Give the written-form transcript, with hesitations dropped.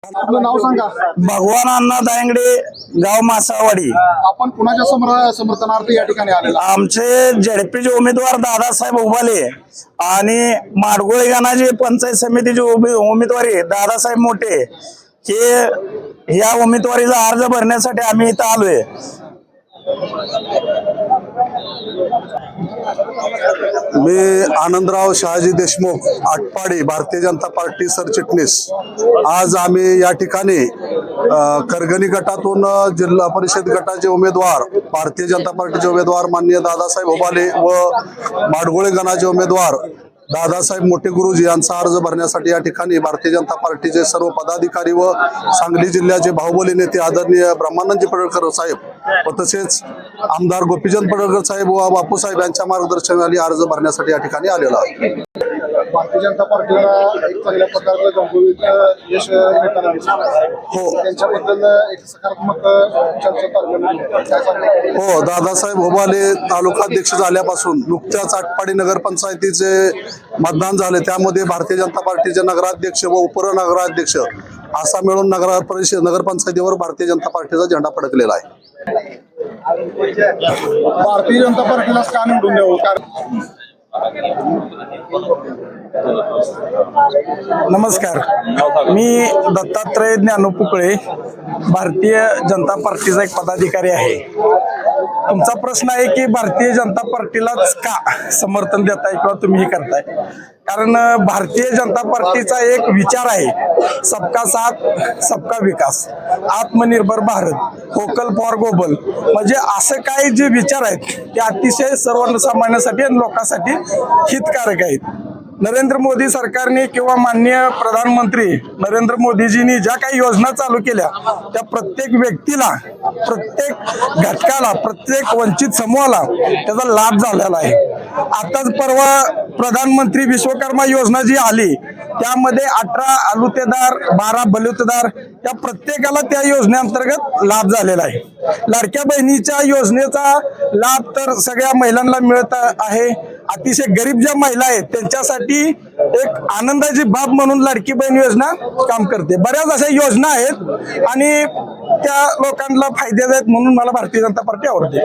आपलं नाव सांगा. भगवान अण्णा दांगडे, गाव मासावाडी. आपण कुणाच्या समर्थनार्थ या ठिकाणी आलेला? आमचे झेडपीचे उमेदवार दादासाहेब उभाले आणि माडगोळे गणाचे पंचायत समितीचे उमेदवारी दादासाहेब मोठे हे या उमेदवारीचा अर्ज भरण्यासाठी आम्ही इथं आलोय. मी आनंदराव शहाजी देशमुख आटपाडी, भारतीय जनता पार्टी सरचिटणीस. आज आम्ही या ठिकाणी करगणी गटातून जिल्हा परिषद गटाचे उमेदवार, भारतीय जनता पार्टीचे उमेदवार माननीय दादासाहेब उभाले व माडगोळे गणाचे उमेदवार दादासाहेब मोठे गुरुजी यांचा अर्ज भरण्यासाठी या ठिकाणी भारतीय जनता पार्टीचे सर्व पदाधिकारी व सांगली जिल्ह्याचे बाहुबली नेते आदरणीय ब्रह्मानंदजी पडळकर साहेब व तसेच आमदार गोपीचंद पडळकर साहेब व बापूसाहेब यांच्या मार्गदर्शनाखाली अर्ज भरण्यासाठी या ठिकाणी आलेला आहे. भारतीय जनता पार्टीला एक चांगल्या प्रकारचं गंभीर यश मिळताना हो, त्यांच्याबद्दल एक सकारात्मक चर्चा. हो, दादासाहेब उभाले तालुकाध्यक्ष झाल्यापासून नुकत्याच आटपाडी नगरपंचायतीचे मतदान झाले. त्यामध्ये भारतीय जनता पार्टीचे नगराध्यक्ष व उपनगराध्यक्ष असा मिळून नगरपंचायतीवर भारतीय जनता पार्टीचा झेंडा फडकलेला आहे. भारतीय जनता पार्टीला का निवडून द्यावं? कारण नमस्कार, मी दत्तात्रय ज्ञानोपुकळे, भारतीय जनता पार्टीचा एक पदाधिकारी आहे. तुमचा प्रश्न आहे की भारतीय जनता पार्टीलाच का समर्थन देताय किंवा तुम्ही हे करताय. कारण भारतीय जनता पार्टीचा एक विचार आहे, सबका साथ सबका विकास, आत्मनिर्भर भारत, व्होकल फॉर ग्लोबल. म्हणजे असं काही जे विचार आहेत ते अतिशय सर्वसामान्यांसाठी आणि लोकांसाठी हितकारक आहेत. नरेंद्र मोदी सरकारने किंवा माननीय प्रधानमंत्री नरेंद्र मोदीजींनी ज्या काही योजना चालू केल्या त्या प्रत्येक व्यक्तीला, प्रत्येक घटकाला, प्रत्येक वंचित समूहाला त्याचा लाभ झालेला आहे. आताच परवा प्रधानमंत्री विश्वकर्मा योजना जी आली त्यामध्ये 18 आलुतेदार, 12 बलुतेदार या प्रत्येकाला त्या योजनेअंतर्गत लाभ झालेला आहे. लाडक्या बहिणीच्या योजनेचा लाभ तर सगळ्या महिलांना मिळत आहे. अतिशय गरीब ज्या महिला आहेत त्यांच्यासाठी एक आनंदाची बाब म्हणून लाडकी बहीण योजना काम करते. बऱ्याच अशा योजना आहेत आणि त्या लोकांना फायदे आहेत म्हणून मला भारतीय जनता पार्टी आवडते.